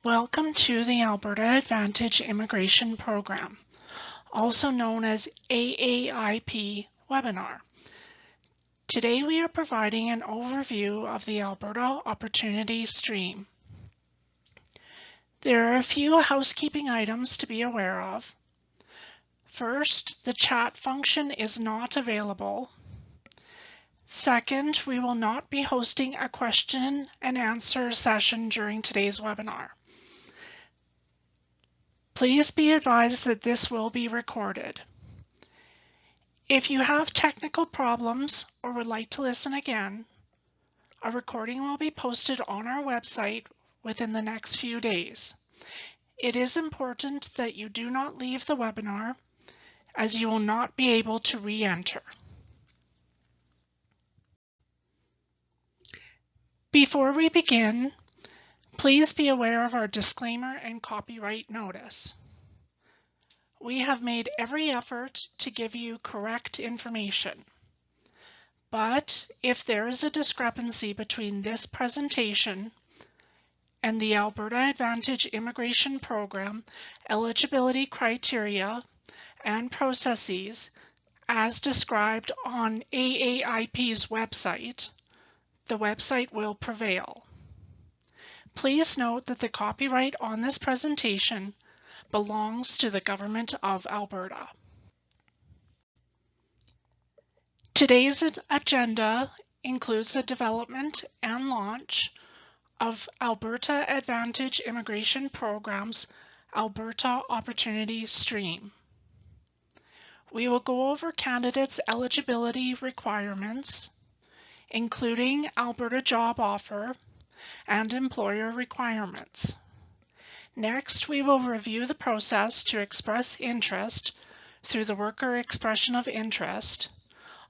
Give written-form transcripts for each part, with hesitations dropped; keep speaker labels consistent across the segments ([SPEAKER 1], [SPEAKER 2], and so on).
[SPEAKER 1] Welcome to the Alberta Advantage Immigration Program, also known as AAIP webinar. Today we are providing an overview of the Alberta Opportunity stream. There are a few housekeeping items to be aware of. First, the chat function is not available. Second, we will not be hosting a question and answer session during today's webinar. Please be advised that this will be recorded. If you have technical problems or would like to listen again, a recording will be posted on our website within the next few days. It is important that you do not leave the webinar, as you will not be able to re-enter. Before we begin, please be aware of our disclaimer and copyright notice. We have made every effort to give you correct information, but if there is a discrepancy between this presentation and the Alberta Advantage Immigration Program eligibility criteria and processes as described on AAIP's website, the website will prevail. Please note that the copyright on this presentation belongs to the Government of Alberta. Today's agenda includes the development and launch of Alberta Advantage Immigration Program's Alberta Opportunity stream. We will go over candidates' eligibility requirements, including Alberta job offer and employer requirements. Next, we will review the process to express interest through the Worker Expression of Interest,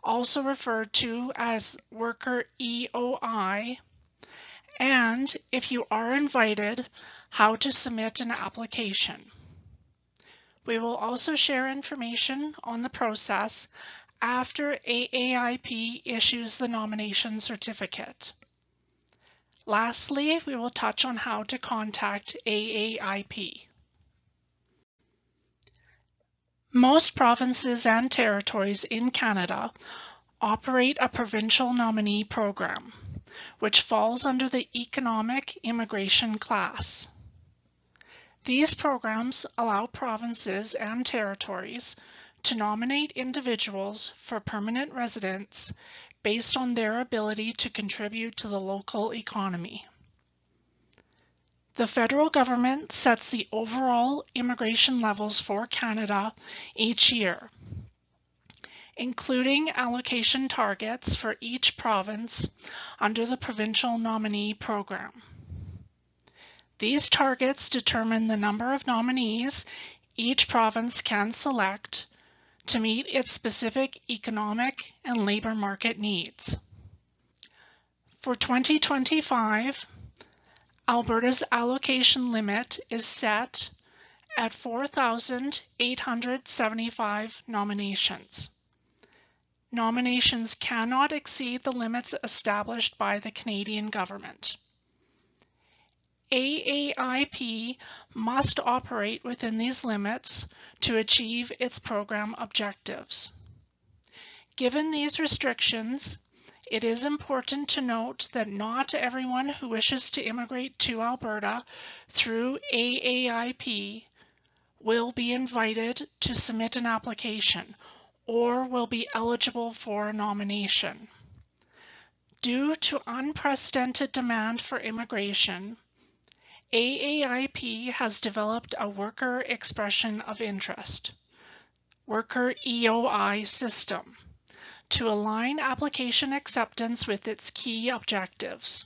[SPEAKER 1] also referred to as Worker EOI, and if you are invited, how to submit an application. We will also share information on the process after AAIP issues the nomination certificate. Lastly, we will touch on how to contact AAIP. Most provinces and territories in Canada operate a provincial nominee program, which falls under the economic immigration class. These programs allow provinces and territories to nominate individuals for permanent residence based on their ability to contribute to the local economy. The federal government sets the overall immigration levels for Canada each year, including allocation targets for each province under the provincial nominee program. These targets determine the number of nominees each province can select to meet its specific economic and labor market needs. For 2025, Alberta's allocation limit is set at 4,875 nominations. Nominations cannot exceed the limits established by the Canadian government. AAIP must operate within these limits to achieve its program objectives. Given these restrictions, it is important to note that not everyone who wishes to immigrate to Alberta through AAIP will be invited to submit an application or will be eligible for a nomination. Due to unprecedented demand for immigration, AAIP has developed a Worker Expression of Interest, Worker EOI system, to align application acceptance with its key objectives.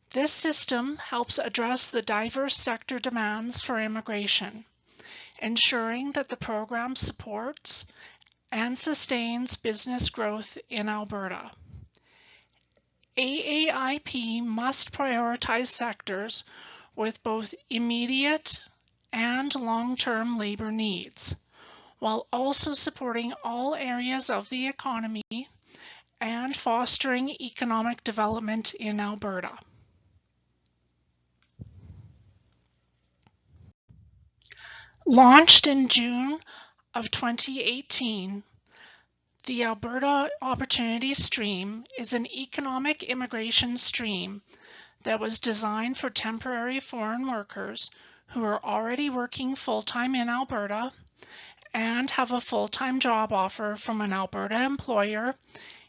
[SPEAKER 1] This system helps address the diverse sector demands for immigration, ensuring that the program supports and sustains business growth in Alberta. AAIP must prioritize sectors with both immediate and long-term labor needs, while also supporting all areas of the economy and fostering economic development in Alberta. Launched in June of 2018, the Alberta Opportunity Stream is an economic immigration stream that was designed for temporary foreign workers who are already working full-time in Alberta and have a full-time job offer from an Alberta employer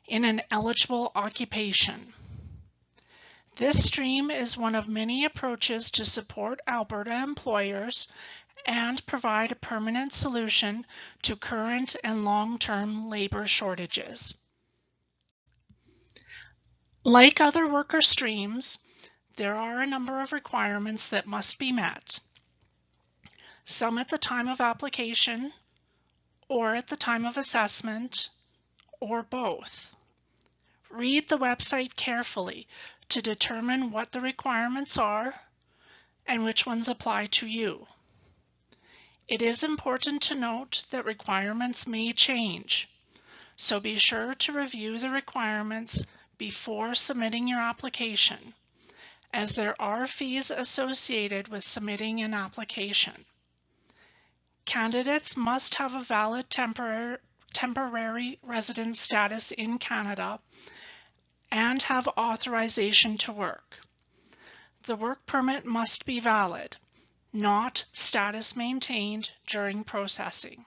[SPEAKER 1] in an eligible occupation. This stream is one of many approaches to support Alberta employers and provide a permanent solution to current and long-term labor shortages. Like other worker streams, there are a number of requirements that must be met, some at the time of application, or at the time of assessment, or both. Read the website carefully to determine what the requirements are and which ones apply to you. It is important to note that requirements may change, so be sure to review the requirements before submitting your application, as there are fees associated with submitting an application. Candidates must have a valid temporary residence status in Canada and have authorization to work. The work permit must be valid, not status maintained during processing.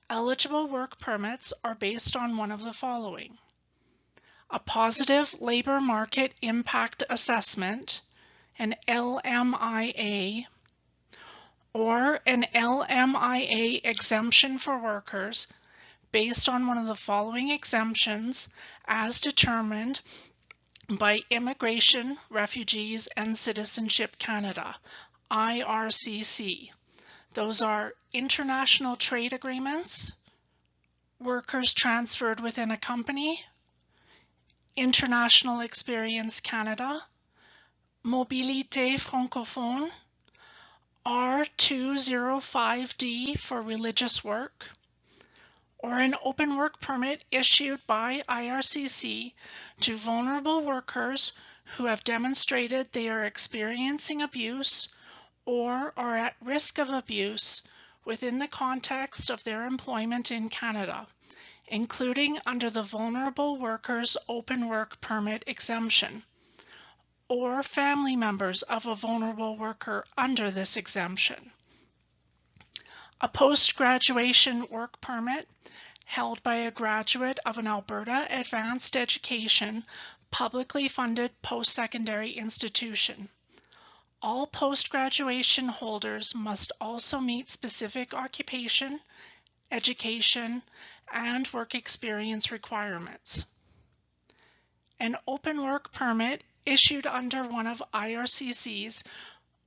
[SPEAKER 1] Eligible work permits are based on one of the following: a positive labor market impact assessment, an LMIA, or an LMIA exemption for workers based on one of the following exemptions as determined by Immigration, Refugees and Citizenship Canada, IRCC. Those are international trade agreements, workers transferred within a company, International Experience Canada, Mobilité Francophone, R205D for religious work, or an open work permit issued by IRCC to vulnerable workers who have demonstrated they are experiencing abuse or are at risk of abuse within the context of their employment in Canada, including under the Vulnerable Workers Open Work Permit exemption, or family members of a vulnerable worker under this exemption. A post-graduation work permit held by a graduate of an Alberta advanced education publicly funded post-secondary institution. All post-graduation holders must also meet specific occupation, education, and work experience requirements. An open work permit issued under one of IRCC's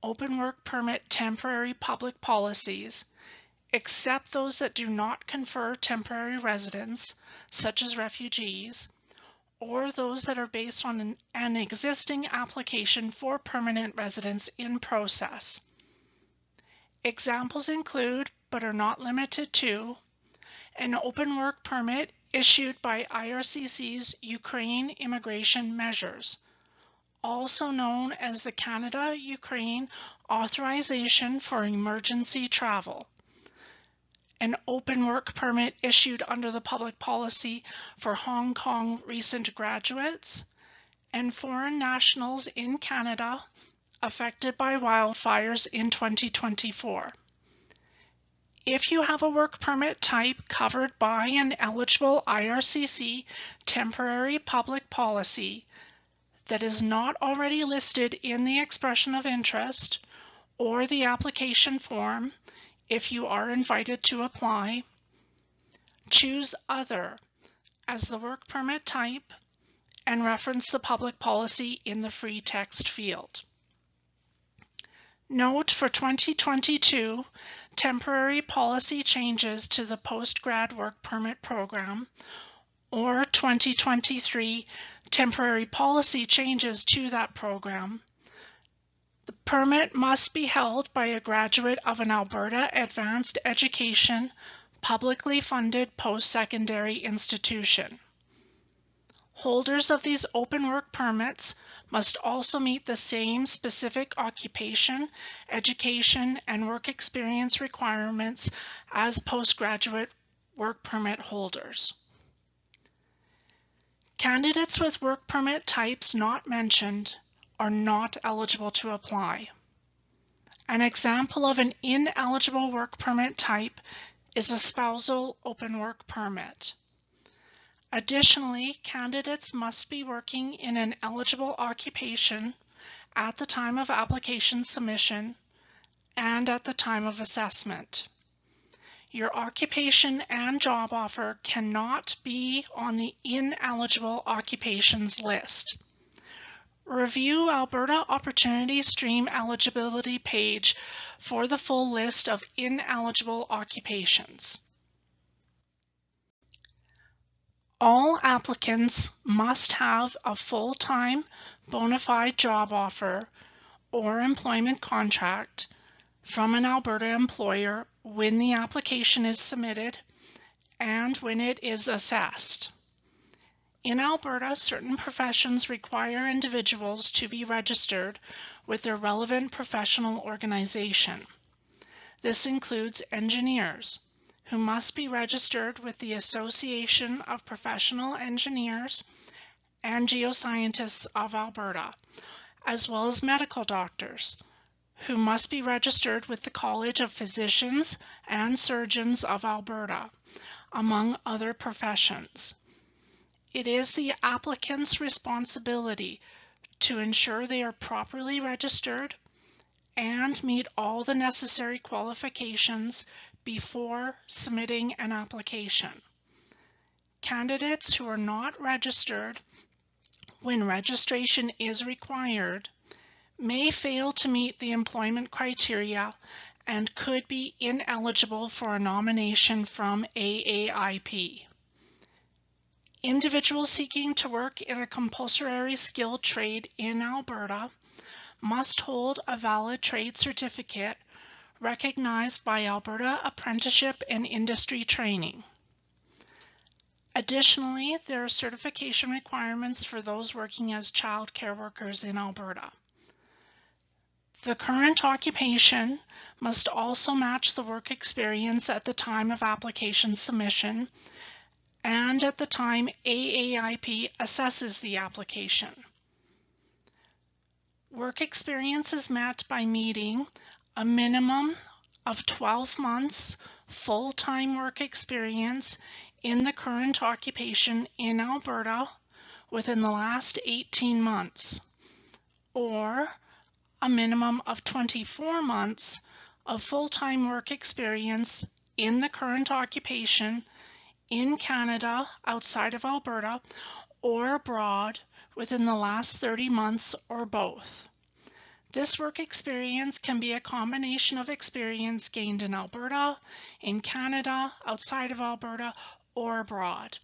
[SPEAKER 1] open work permit temporary public policies, except those that do not confer temporary residence, such as refugees, or those that are based on an existing application for permanent residence in process. Examples include, but are not limited to, an open work permit issued by IRCC's Ukraine Immigration Measures, also known as the Canada-Ukraine Authorization for Emergency Travel, an open work permit issued under the public policy for Hong Kong recent graduates, and foreign nationals in Canada affected by wildfires in 2024. If you have a work permit type covered by an eligible IRCC temporary public policy that is not already listed in the expression of interest or the application form, if you are invited to apply, choose Other as the work permit type and reference the public policy in the free text field. Note for 2022, temporary policy changes to the post-grad work permit program, or 2023 temporary policy changes to that program. The permit must be held by a graduate of an Alberta advanced education publicly funded post-secondary institution. Holders of these open work permits must also meet the same specific occupation, education, and work experience requirements as postgraduate work permit holders. Candidates with work permit types not mentioned are not eligible to apply. An example of an ineligible work permit type is a spousal open work permit. Additionally, candidates must be working in an eligible occupation at the time of application submission and at the time of assessment. Your occupation and job offer cannot be on the ineligible occupations list. Review Alberta Opportunity Stream eligibility page for the full list of ineligible occupations. All applicants must have a full-time bona fide job offer or employment contract from an Alberta employer when the application is submitted and when it is assessed. In Alberta, certain professions require individuals to be registered with their relevant professional organization. This includes engineers, who must be registered with the Association of Professional Engineers and Geoscientists of Alberta, as well as medical doctors, who must be registered with the College of Physicians and Surgeons of Alberta, among other professions. It is the applicant's responsibility to ensure they are properly registered and meet all the necessary qualifications before submitting an application. Candidates who are not registered when registration is required may fail to meet the employment criteria and could be ineligible for a nomination from AAIP. Individuals seeking to work in a compulsory skilled trade in Alberta must hold a valid trade certificate recognized by Alberta Apprenticeship and Industry Training. Additionally, there are certification requirements for those working as child care workers in Alberta. The current occupation must also match the work experience at the time of application submission and at the time AAIP assesses the application. Work experience is met by meeting a minimum of 12 months full-time work experience in the current occupation in Alberta within the last 18 months, or a minimum of 24 months of full-time work experience in the current occupation in Canada outside of Alberta or abroad within the last 30 months or both. This work experience can be a combination of experience gained in Alberta, in Canada, outside of Alberta, or abroad.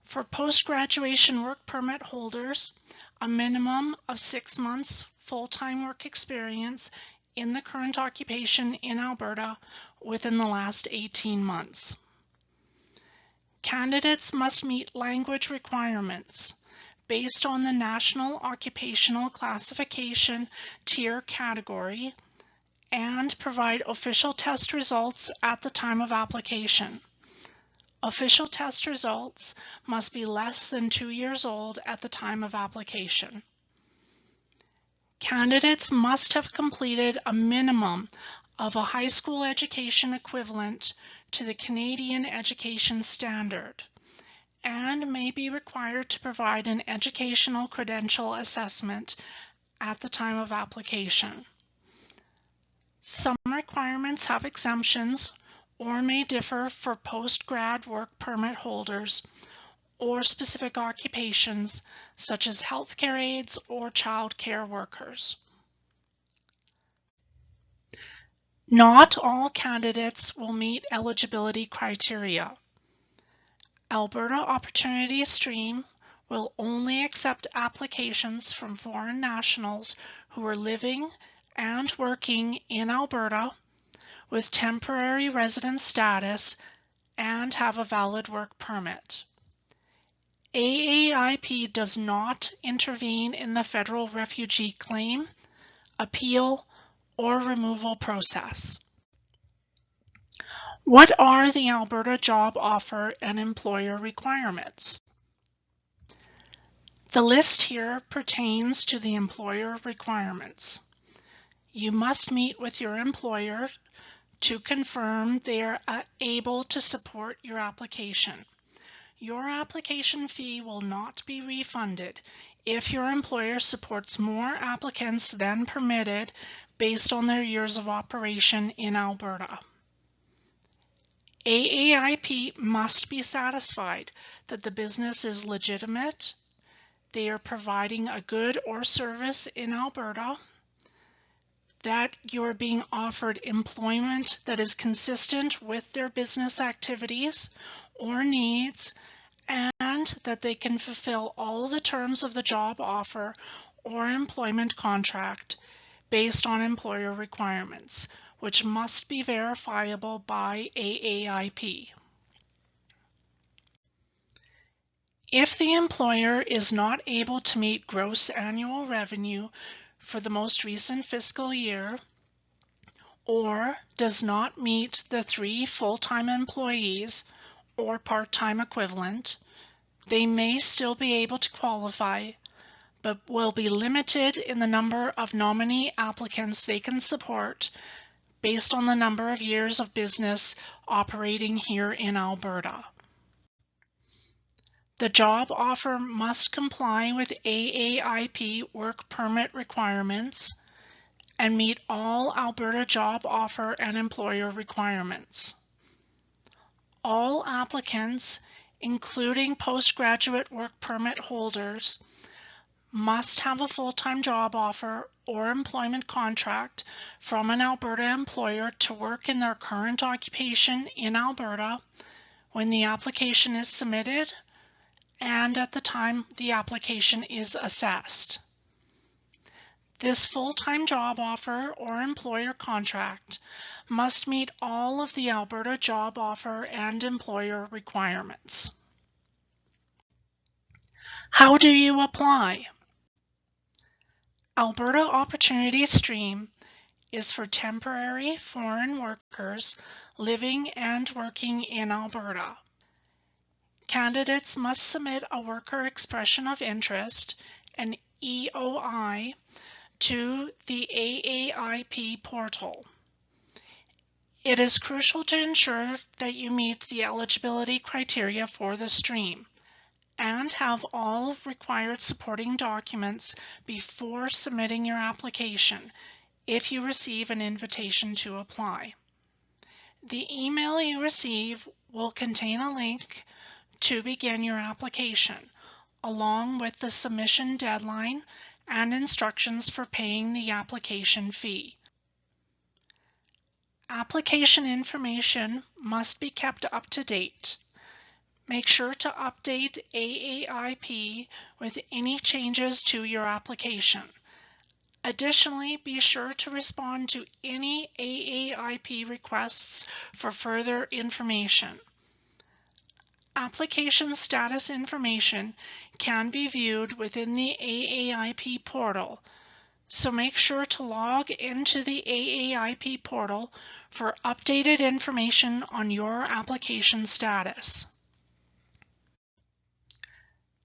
[SPEAKER 1] For post-graduation work permit holders, a minimum of 6 months full-time work experience in the current occupation in Alberta within the last 18 months. Candidates must meet language requirements based on the National Occupational Classification Tier category and provide official test results at the time of application. Official test results must be less than 2 years old at the time of application. Candidates must have completed a minimum of a high school education equivalent to the Canadian Education Standard and may be required to provide an educational credential assessment at the time of application. Some requirements have exemptions or may differ for post-grad work permit holders or specific occupations such as healthcare aides or child care workers. Not all candidates will meet eligibility criteria. Alberta Opportunity Stream will only accept applications from foreign nationals who are living and working in Alberta with temporary resident status and have a valid work permit. AAIP does not intervene in the federal refugee claim, appeal, or removal process. What are the Alberta job offer and employer requirements? The list here pertains to the employer requirements. You must meet with your employer to confirm they are able to support your application. Your application fee will not be refunded if your employer supports more applicants than permitted based on their years of operation in Alberta. AAIP must be satisfied that the business is legitimate, they are providing a good or service in Alberta, that you are being offered employment that is consistent with their business activities or needs, and that they can fulfill all the terms of the job offer or employment contract based on employer requirements, which must be verifiable by AAIP. If the employer is not able to meet gross annual revenue for the most recent fiscal year, or does not meet the 3 full-time employees or part-time equivalent, they may still be able to qualify, but will be limited in the number of nominee applicants they can support based on the number of years of business operating here in Alberta. The job offer must comply with AAIP work permit requirements and meet all Alberta job offer and employer requirements. All applicants, including postgraduate work permit holders, must have a full-time job offer or employment contract from an Alberta employer to work in their current occupation in Alberta when the application is submitted and at the time the application is assessed. This full-time job offer or employer contract must meet all of the Alberta job offer and employer requirements. How do you apply? Alberta Opportunity Stream is for temporary foreign workers living and working in Alberta. Candidates must submit a worker expression of interest, an EOI, to the AAIP portal. It is crucial to ensure that you meet the eligibility criteria for the stream and have all required supporting documents before submitting your application if you receive an invitation to apply. The email you receive will contain a link to begin your application, along with the submission deadline and instructions for paying the application fee. Application information must be kept up to date. Make sure to update AAIP with any changes to your application. Additionally, be sure to respond to any AAIP requests for further information. Application status information can be viewed within the AAIP portal, so make sure to log into the AAIP portal for updated information on your application status.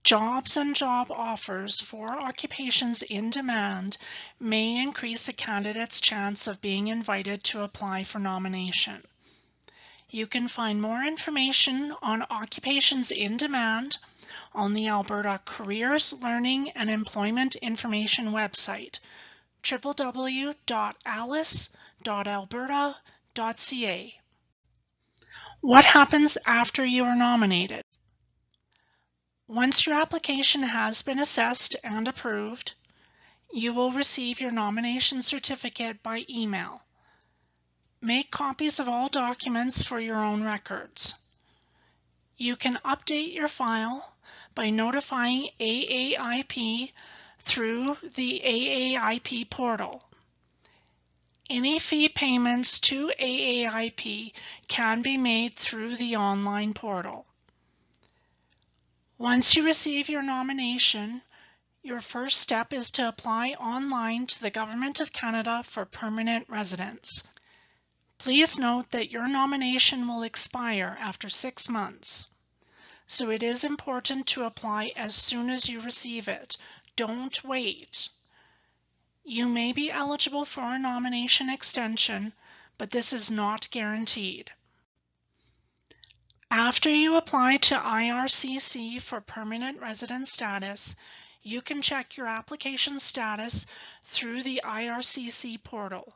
[SPEAKER 1] Jobs and job offers for occupations in demand may increase a candidate's chance of being invited to apply for nomination. You can find more information on occupations in demand on the Alberta Careers, Learning and Employment Information website, www.alice.alberta.ca. What happens after you are nominated? Once your application has been assessed and approved, you will receive your nomination certificate by email. Make copies of all documents for your own records. You can update your file by notifying AAIP through the AAIP portal. Any fee payments to AAIP can be made through the online portal. Once you receive your nomination, your first step is to apply online to the Government of Canada for permanent residence. Please note that your nomination will expire after 6 months, so it is important to apply as soon as you receive it. Don't wait. You may be eligible for a nomination extension, but this is not guaranteed. After you apply to IRCC for permanent resident status, you can check your application status through the IRCC portal.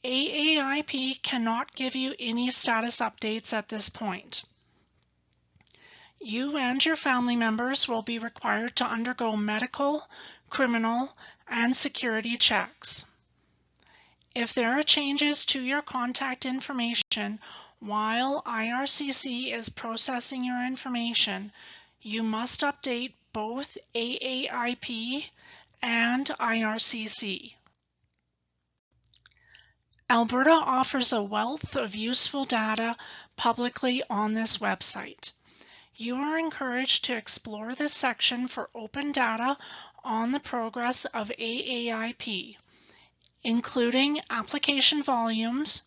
[SPEAKER 1] AAIP cannot give you any status updates at this point. You and your family members will be required to undergo medical, criminal, and security checks. If there are changes to your contact information while IRCC is processing your information, you must update both AAIP and IRCC. Alberta offers a wealth of useful data publicly on this website. You are encouraged to explore this section for open data on the progress of AAIP, including application volumes,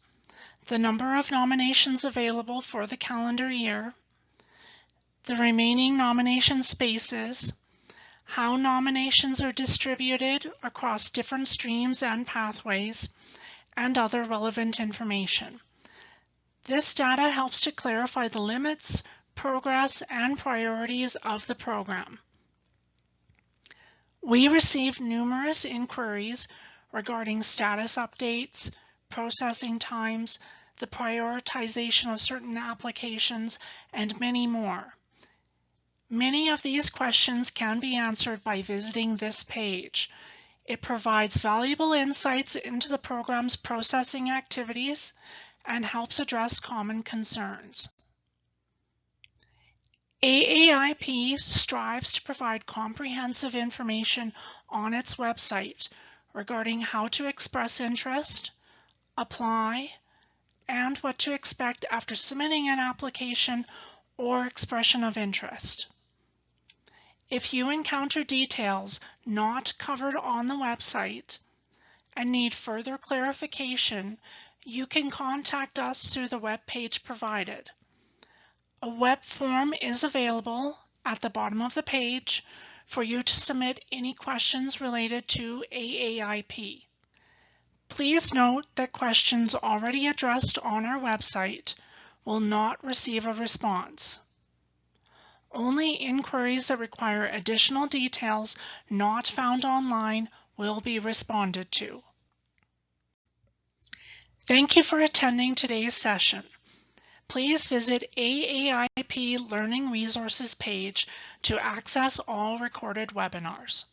[SPEAKER 1] the number of nominations available for the calendar year, the remaining nomination spaces, how nominations are distributed across different streams and pathways, and other relevant information. This data helps to clarify the limits, progress, and priorities of the program. We receive numerous inquiries regarding status updates, processing times, the prioritization of certain applications, and many more. Many of these questions can be answered by visiting this page. It provides valuable insights into the program's processing activities and helps address common concerns. AAIP strives to provide comprehensive information on its website regarding how to express interest, apply, and what to expect after submitting an application or expression of interest. If you encounter details not covered on the website and need further clarification, you can contact us through the web page provided. A web form is available at the bottom of the page for you to submit any questions related to AAIP. Please note that questions already addressed on our website will not receive a response. Only inquiries that require additional details not found online will be responded to. Thank you for attending today's session. Please visit AAIP Learning Resources page to access all recorded webinars.